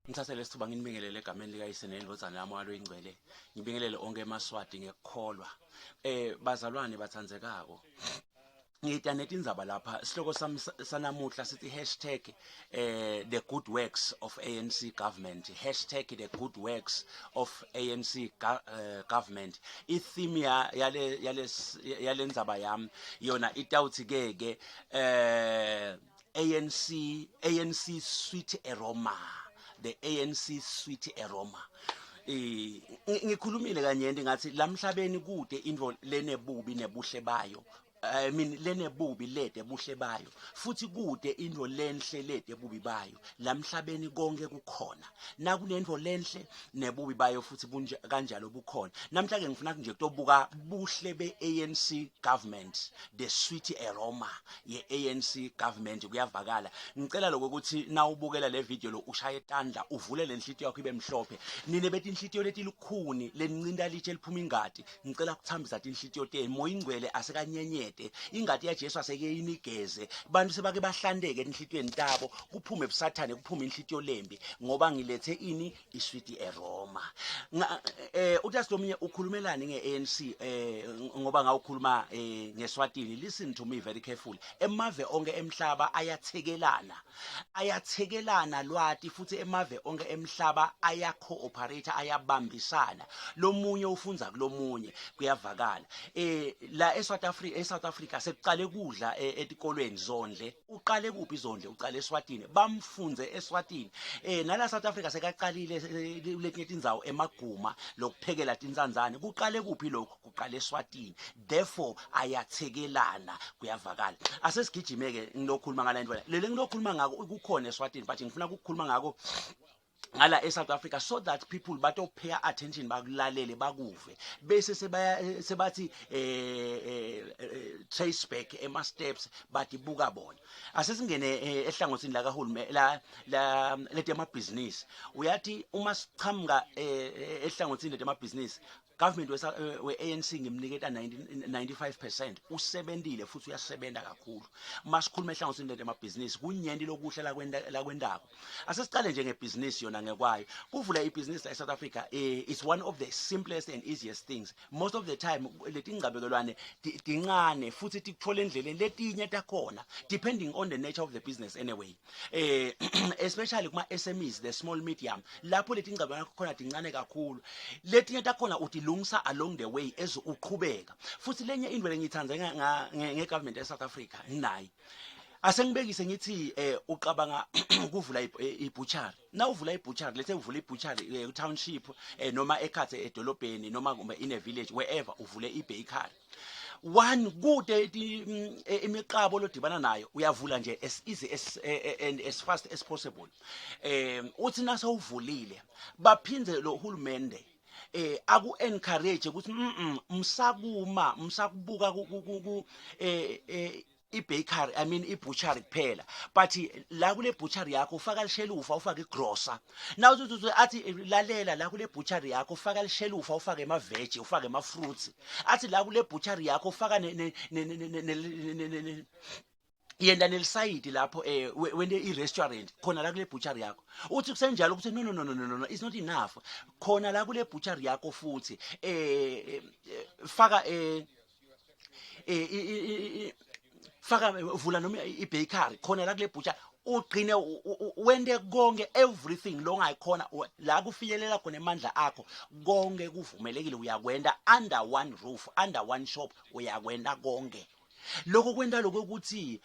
Ngithathe lesithuba nginibingelele egameni likayise nendodana yami walo ingcwele. Ngibingelele onke emaswati ngekukholwa. Bazalwane bathandzekako. Ngiyitaneta indzaba lapha sihloko sami sanamuhla sithi #the good works of ANC government #the good works of ANC government. I-theme yale ndzaba yami yona itawuthi ke ANC sweet aroma, the ANC sweet aroma. Ngikhulumile kanyenti ngathi lamhlabeni kude indvo lenebubi nebuhle bayo. I mean lenebubi lede buhle bayo futhi kude indvo lenhle lede bubi bayo lamhlabeni konke kukhona nakunendvo lenhle nebubi bayo futhi kanjalo bukhona. Namhla ke ngifuna nje kutobuka buhle be-ANC government, the sweet aroma ye-ANC government kuyavakala. Ngicela lokho ukuthi nawubukela le video lo ushaye tandla uvule le nhliziyo yakho ibe mhlophe. Nine bethi inhliziyo leti lukhuni lenincinda litshe liphuma ingati. Ngicela kuthambisa inhliziyo teni moya ingcwele asekanyenyete. Ingati ya Jesu aseke inigeze bantu sebake bahlandeke enhlitweni tabo kuphume ebusathane kuphume inhlitiyo lembi ngoba ngilethe ini isweet aroma. Uthi lomunye ukhulumelani ngeANC ngoba ngawukhuluma ngeSwatini. Listen to me very carefully. Emave onke emhlaba ayathekelana lwati futhi emave onke emhlaba ayacooperate ayabambisana. Lomunye ufunza kulomunye kuyavakala. La eSouth Africa sekuqale kudla etikolweni zondle. Uqale kuphi izondle? Uqale eSwatini. Bamfunze eSwatini. Nala South Africa sekaqalile letinye tindzawo emaguma lokuphekela tinzanzane. Kuqale kuphi lokho? Kuqale eSwatini. Therefore ayathekelana kuyavakala. Asesigijimeke ngilokhuluma ngala ndlela. Lele ngilokhuluma ngako kukhona eSwatini but ngifuna ukukhuluma ngako ngala eSouth Africa so that people bato pay attention bakulalele bakuve bese sebathi trace back ema steps bathi buka bona. Asesingene ehlangothini la kahulumeni la letema business. Uyathi uma siqhamuka ehlangothini letema business government we-ANC ngimniketa 95% usebentile futhi uyasebenza kakhulu. Masikhuluma ehlangothini letema business kunyenti lokuhle la kwendako. Asesiqale nje ngebusiness yona ngekwayo. Kuvula ibusiness la eSouth Africa it's one of the simplest and easiest things. Most of the time leti ngcabekelwane tincane futhi tikuthola endleleni letinye takhona depending on the nature of the business anyway. Especially kuma SMEs, the small medium, lapho leti ngcabekelwane khona tincane kakhulu. Letinye takhona utilungisa along the way as uqhubeka. Futhi lenye indwe lengithandza ngegovernment eSouth Africa nayi. Asengibekise ngithi uqabanga ukuvula ibutchery. Na uvula ibutchery lethe uvula ibutchery township noma ekhathe edolobheni noma in a village wherever uvule ibakery. One good imiqabo lodibana nayo uyavula nje as easy as and as fast as possible. Uthi nase uvulile baphindze lo hulumende aku encourage ukuthi msakubuka ibakery, I mean ibutchery kuphela, but la kule butchery yakho ufaka lishelufa ufaka igrocer. Now uthi athi lalela la kule butchery yakho ufaka lishelufa ufaka ema veg ufaka ema fruits. Athi la kule butchery yakho ufaka yenda nelisayidi lapho wende i-restaurant khona la kule butchery yakho. Uthi kusenjalo ukuthi no it's not enough. Khona la kule butchery yakho futhi faka faka vula noma ibakery khona la kule butcher ugcine wende konke everything longayikhona la kufiyelela khona emandla akho konke kuvumelekile uyakwenda under one roof under one shop uyakwenda konke. Lokho kwenda lokho ukuthi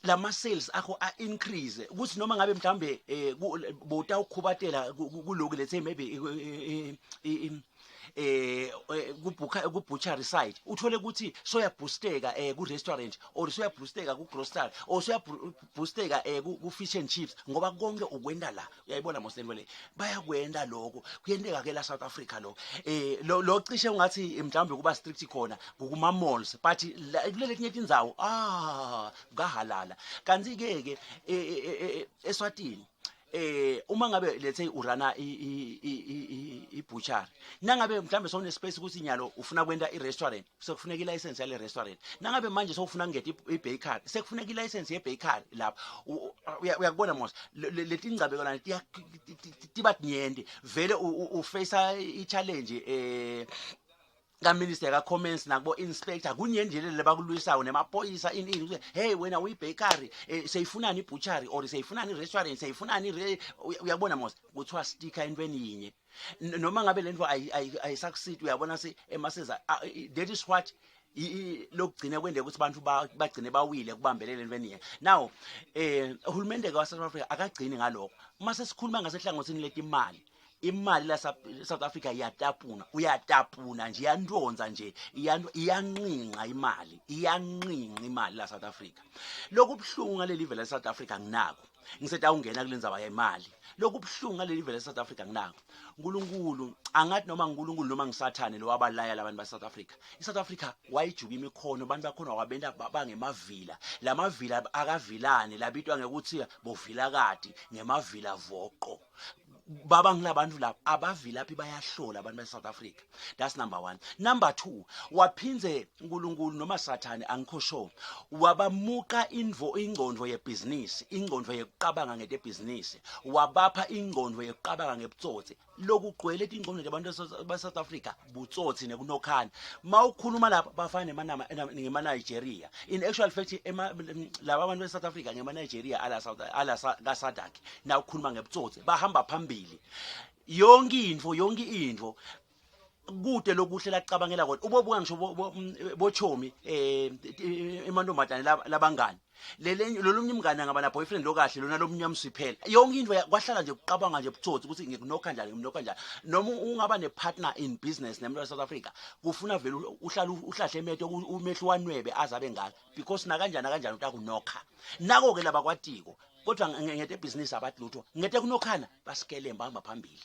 lama sales akho a increase ukuthi noma ngabe mhlambe bota ukhubatela kuloko lethe maybe ku-butchery side uthole ukuthi soyaboosteka ku-restaurant or soyaboosteka ku-grocery or soyaboosteka ku-fish and chips ngoba konke ukwenda la. Uyayibona mosentwe le bayakwenda lokho kuyenteka ke la South Africa lo cishe ungathi mhlawumbe kuba strict khona kuma malls but kulele tinye tindzawo ngahalala. Kanti ke eSwatini uma ngabe lethe urana butchery nangabe mhlambe sowune space ukuthi inyalo ufuna kwenda i-restaurant sekufuneka i-license yale restaurant nangabe manje sowufuna ngeta i-bakery sekufuneka i-license ye-bakery lapha uyakubona mos leti ingcabekelana tiba tinyende vele ufacea i-challenge kaminister ka-comments nakubo inspector kunyendlelele bakulwisayo nemaphoyisa ini hey wena uyi-bakery seyifunani i-butchery or seyifunani i-restaurant seyifunani uyabona mos kuthiwa sticker entweni yinye noma ngabe lento ayisucceed uyabona emaseza that is what lokugcina kwendeka ukuthi abantu bagcine bawile kubambelele entweni now uhulumende ka-South Africa akagcini ngalokho mase sikhuluma ngasehlangothini leti imali la South Africa uyatapuna nje iyandonza nje iyanqinqa imali la South Africa lokubhlungu ngaleli vele la South Africa nginako ngiseta ungena kulenza bayimali lokubhlungu ngaleli vele la South Africa nginako uNkulunkulu angathi noma uNkulunkulu noma ngisathane lo wabalaya labantu ba South Africa iSouth Africa wayijuka imikhono abantu bakhona wabenda bangemavila lamavila akavilane labitwa ngekuthi bovilakati ngemavila voqo baba ngilabantu lapha abavilaphi bayahlola abantu be-South Africa. That's number 1. Number 2, waphinze uNkulunkulu noma sathane angikho sure wabamuka ingqondo yebhizinisi ingqondo yokuqabanga ngete business wabapha ingqondo yokuqabanga ngebutsotsi lokugcwele ingqondo yabantu be-South Africa butsotsi nekunokhana mawukhuluma lapha bafana ngema-Nigeria in actual fact laba abantu be-South Africa ngema-Nigeria ala kaSadak na ukhuluma ngebutsotsi bahamba phambili yonke into kude lokuhle lacabangela kodwa ubobuka ngisho bochomi emantombazane labangani lolunye umngane ngaba na boyfriend lokahle lona lomnyama siphela yonke into kwahlala nje ukuqabanga nje butsotsi ukuthi ngikunokha kanjani noma ungaba nepartner in business nemuntu we-South Africa kufuna vele uhlahle emetho umehlo wanwebe azabe ngaka because na kanjani utakunokha nako ke laba kwatiko kodwa ngete business abathi lutho ngete kunokhana basikele mbamba phambili.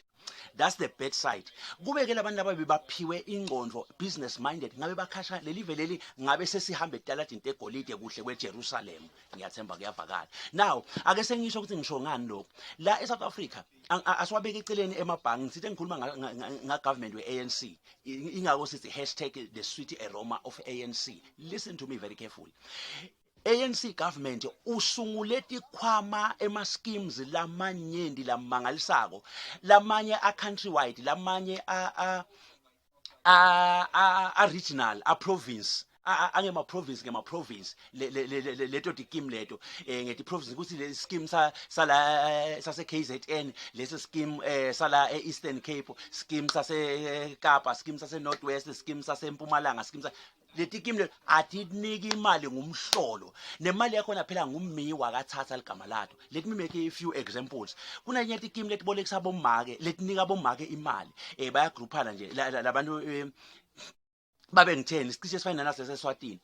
That's the bad side. Kubeke labantu ababe baphiwe ingqondo business minded ngabe bakhasha leli veleli ngabe sesihambe eTalatini tegolide kuhle kweJerusalem ngiyathemba kuyavakala. Now ake sengisho ukuthi ngisho ngani lokho la eSouth Africa asiwabeke eceleni emabhangi sithi ngikhuluma nga government we-ANC ingako sithi #the SWEET AIROMA of ANC. Listen to me very carefully. ANC government usungule tikhwama ema-schemes lamanyendi lamangalisako lamanye a-countrywide lamanye a-regional a-province angema-province ngema-province leto tikim leto ngeti-province ukuthi le scheme sase-KZN lesi scheme sala e-Eastern Cape scheme sase-Kapa scheme sase-North West scheme sase-Mpumalanga scheme letikim le atiniki imali ngumhlolo nemali yakhona phela ngummi wakathatha ligama lato. Let me make a few examples. Kuna nye tikim letibolekisa bomake letinika bomake imali bayagroupana nje labantu babe ngitheni isicishe sifana naseseswatini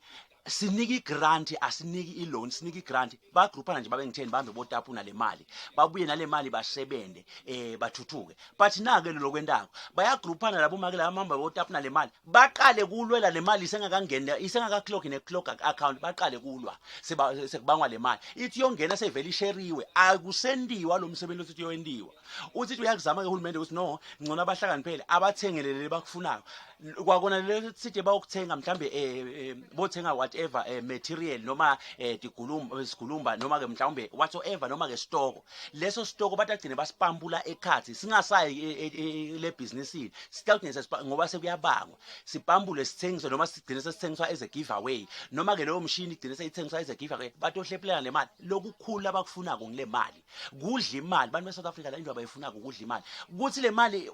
siniki grant asiniki i-loan siniki grant bagroupana nje babe ngitheni bahambe botapuna le mali babuye nale mali basebende bathuthuke but nake lokwendako bayagroupana labo make la mamba botapuna le mali baqale kulwela le mali isengaka clock ne-clock account baqale kulwa sekubangwa le mali ithi yongena sevele isheriwe akusendiwa lo msebenzi uthi yoyendiwa uthi uyakuzama ke uhulumende ukuthi no ngcono abahlakaniphele abathengelele bakufunayo kwakona le sithi bayokuthenga mhlambe bothenga whatever material noma sigulumba noma ke mhlawumbe whatsoever noma ke stoko leso stoko batagcine basipampula ekhathi singasayi le businessini sitagcine ngoba sekuyabangwa sipampule sithengise noma sigcine sesithengiswa as a giveaway noma ke leyo mshini igcine seyithengiswa as a giveaway batohlephelana le mali lokukhulu abakufunako ngile mali kudla imali bantu be-South Africa la into abayifunako kudla imali ukuthi le mali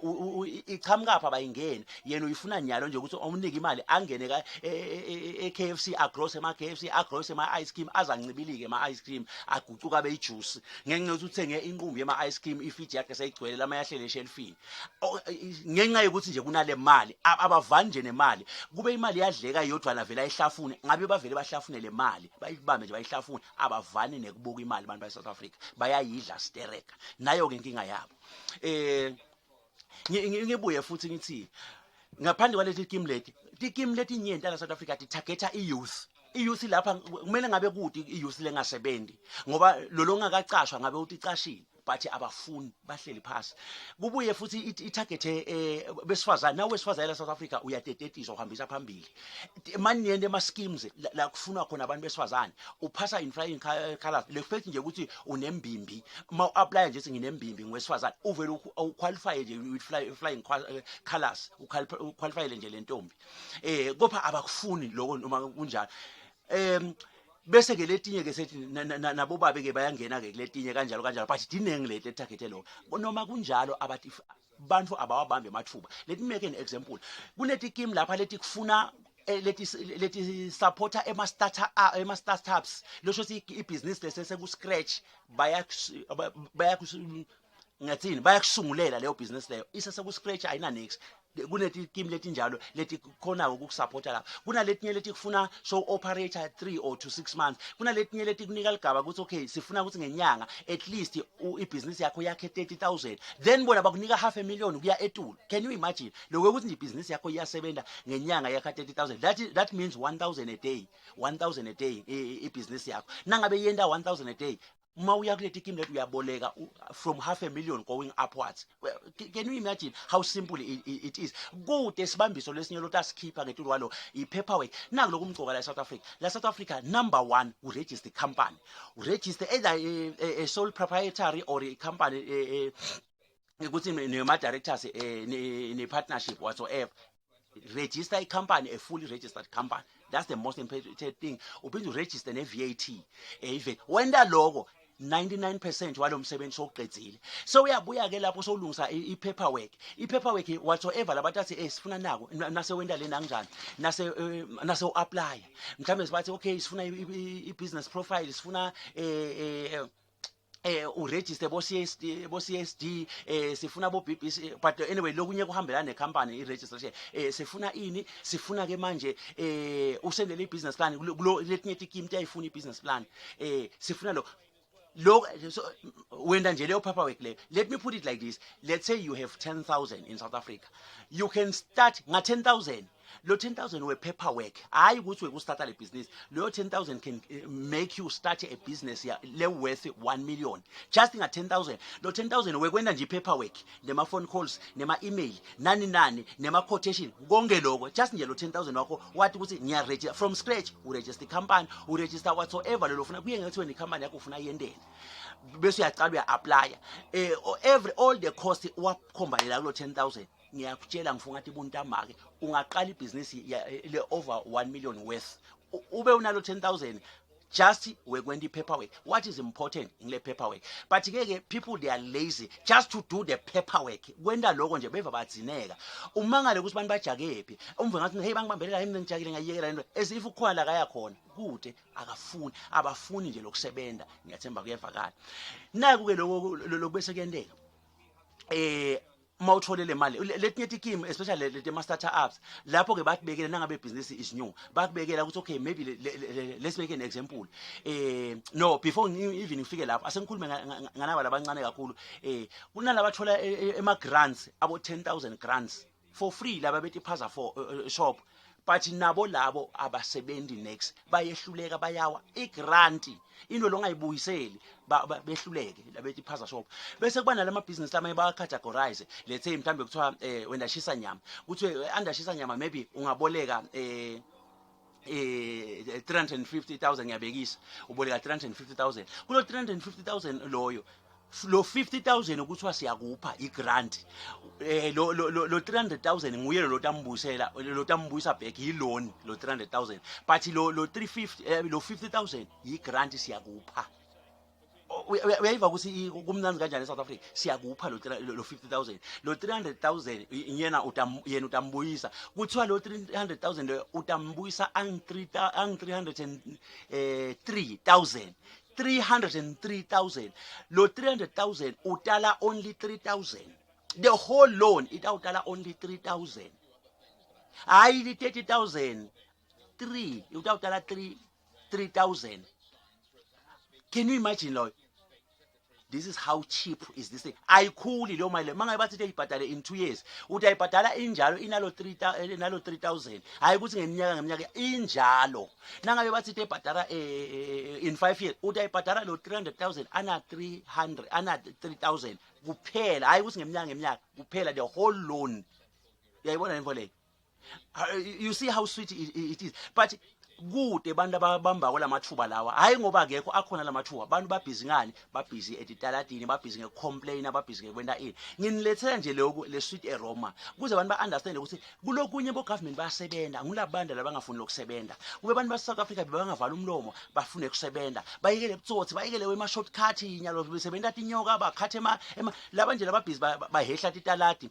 iqhamukapha bayingene yena uyifuna nyalo nje ukuthi umnike imali angene ka e-KFC agross ema-KFC agross ema-ice cream azancibilike ema-ice cream agucuka beyijuice ngenxa yokuthi uthenge inqumbi yema-ice cream ifriji yakhe seyigcwele lama yahlele eshelfini ngenxa yokuthi nje kunale mali abavani nje nemali kube imali yadleka yodwa la vela ayihlafune ngabe bavele bahlafune le mali bayibambe nje bayihlafune abavani nekubuka imali abantu ba-South Africa bayayidla stereka nayo ke inkinga yabo. Ngibuye futhi ngithi ngaphandle kwaleti tikim leti nyenti la South Africa titargeta i-youth lapha kumele ngabe kuti i-youth lengasebenzi ngoba lo ngakacashwa ngabe uticashile but abafuni bahleli phasi. Kubuye futhi itarget besifazane nawe wesifazane la South Africa uyatetetiswa uhambisa phambili. Manje yende ama schemes la kufuna khona abantu besifazane uphasa in flying colors le fact nje ukuthi unembimbi ma apply nje nginembimbi ngwesifazane uvela uqualify nje with flying colors uqualify nje lentombi kopha abakufuni lokho noma kunjalo bese ke letinye ke sethi nabo babe ke bayangena ke letinye kanjalo but dinenge le target lo noma kunjalo abathi bantu abawabambe mathuba. Let me make an example. Kuneti team lapha lethi kufuna leti supporter ema startups lo shothi ibusiness lesese ku scratch ngathini bayakusungulela leyo business leyo isese ku scratch ayina next. Kuneti team leti njalo leti khona ukusupporta la kunaletinye leti kufuna so operator 3 or to 6 months kunaletinye leti kunika ligaba ukuthi okay sifuna ukuthi ngenyanga at least ibusiness yakho yakhe 30,000 then bona bakunika $500,000 kuya eTulu. Can you imagine lokho ukuthi ibusiness yakho iyasebenza ngenyanga yakhe 30,000 that means 1,000 a day 1,000 a day ibusiness yakho nangabe yenda 1,000 a day mawuya kuleti team letu uyaboleka from $500,000 going upwards. Can you imagine how simple it is? Kude sibambiso lesinye lo tasikhipha ngetulu walo ipaperwork naku lokumgcoka la South Africa number 1 uregister company uregister either a sole proprietary or a company ukuthi nema directors ne partnership whatsoever. Register a company, a fully registered company. That's the most important thing. Uphinde register ne VAT even when that logo 99% walo msebenzi soqedzile. So uyabuya ke lapho solungisa ipaperwork whatsoever labathi sifuna nako nase wenda lena kanjani nase uapply mhlambe sibathi okay sifuna ibusiness profile sifuna uregister bo CSD sifuna bo BBC but anyway lokunye kuhambelana necompany iregistration sifuna ini sifuna ke manje usendele ibusiness plan kulo letinye tikimti ayifuna ibusiness plan sifuna lo so wenda nje leyo paperwork leyo. Let me put it like this. Let's say you have 10,000 in South Africa. You can start nga 10,000 lo 10,000 we paperwork hayi ukuthi wekustarta le business. Lo 10,000 can make you start a business le worth 1 million just nga 10,000. Lo 10,000 wekwenda nje paperwork nema phone calls nema email nani nema quotation konke lokho just nje lo 10,000 wakho wathi ukuthi ngiya register from scratch uregister company uregister whatsoever lo ufuna kuye ngathi wena icompany yakho ufuna yendele bese uyaqala uya-apply all the cost wakhombalela kulo 10,000 ngiyakutshela ngifuna ukuthi buntamake ungaqala ibusiness le over 1 million worth ube unalo 10,000 just wekwenda ipaperwork. What is important in the paperwork? But ke people they are lazy just to do the paperwork. Kwenda lokho nje beva batsineka umangale ukuthi bantu bajakephi umve ngathi hey bangibambelela yimi ngijakile ngayiyekela into as if ukhona la kaya khona kude abafuni nje lokusebenza. Ngiyathemba kuyevakala naku ke lokho bese kuyendeka mawutholele imali letinye tikim especially leti ma startups lapho ke bathibekela nangabe business is new bakubekela ukuthi okay maybe let's make an example no before even ngifike lapho asengikhulume nganaba labancane kakhulu kunalaba thola ema grants abo 10,000 grants for free laba bethi phaza for shop but nabo labo abasebenzi next bayehluleka bayawa igrant into longayibuyiseli behluleke labethi phaza shop bese kuba nalama business lama bacategorize. Let's say mhlambe kuthiwa wena shisa nyama kuthi andashisa nyama maybe ungaboleka 350,000 ngiyabekisa uboleka 350,000 kulo 350,000 loyo lo 50,000 ukuthiwa siyakupha igrant lo 300,000 nguye lo tambuyisa back yi loan lo 300,000 but lo 350 lo 50,000 yigrant siyakupha. Uyayiva ukuthi kumnanzi kanjani eSouth Africa siyakupha lo 50,000 lo 300,000 yena utambuyisa kuthiwa lo 300,000 utambuyisa ang 303,000 303,000 lo 300,000 utala only 3,000 the whole loan utala only 3,000 hayi 30,000 3 utala 3,000. Can you imagine lo this is how cheap is this thing. Ayikhuli leyo mali mangabe bathi uyibhadale in 2 years utayibhadala injalo inalo 3000 hayi ukuthi ngeminyaka injalo. Nangabe bathi uyibhadala in 5 years utayibhadala lo 300,000 ana 3000 kuphela hayi ukuthi ngeminyaka kuphela the whole loan. Uyayibona info le? You see how sweet it is. But kude abantu ababamba kwalamathuba lawa hayi ngoba akekho akhona lamathuba abantu babhizi ngani babhizi etitalatini babhizi ngecomplain babhizi ngekwenta ini. Nginilethela nje le sweet aroma kuze abantu ba-understand ukuthi kulokunye bo-government bayasebenza ngulabantu labangafuni lokusebenza kube abantu base-South Africa bebangavala umlomo bafune ukusebenza bayekele butsotsi bayekele wema-shortcut nyalo besebenza tinyoka bakhathe laba nje lababhizi bahehla titalati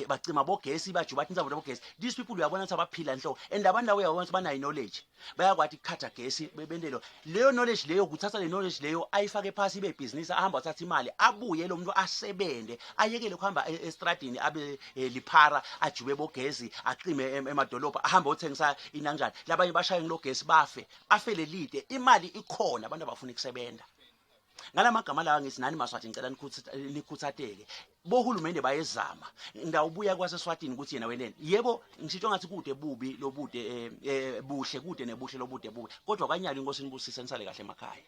bacima bogesi bajuba tinzabo bogesi. These people uyabona ukuthi abaphila nhlo and abantu lawo uyabona banayo knowledge bayakwathi ukukhatha gesi bebendelo leyo knowledge leyo kuthatha le knowledge leyo ayifake phasi ibe business ahamba athatha imali abuye lo muntu asebende ayekele kuhamba estradini abe liphara ajube bogesi aqime emadolobha ahamba othengisa inanjani labanye bashaye ngilogesi bafe afele lide imali ikhona abantu abafuna ukusebenza. Ngalamagama lawa ngithi nani Maswati ngicela nikhuthatheke bohulumende bayezama ngawubuya kwaseSwatini ukuthi yena wenene yebo ngisho ngathi kude bubi lobude buhle kude nebuhle lobude bubi kodwa kwanyalo inkosini busise nisale kahle emakhaya.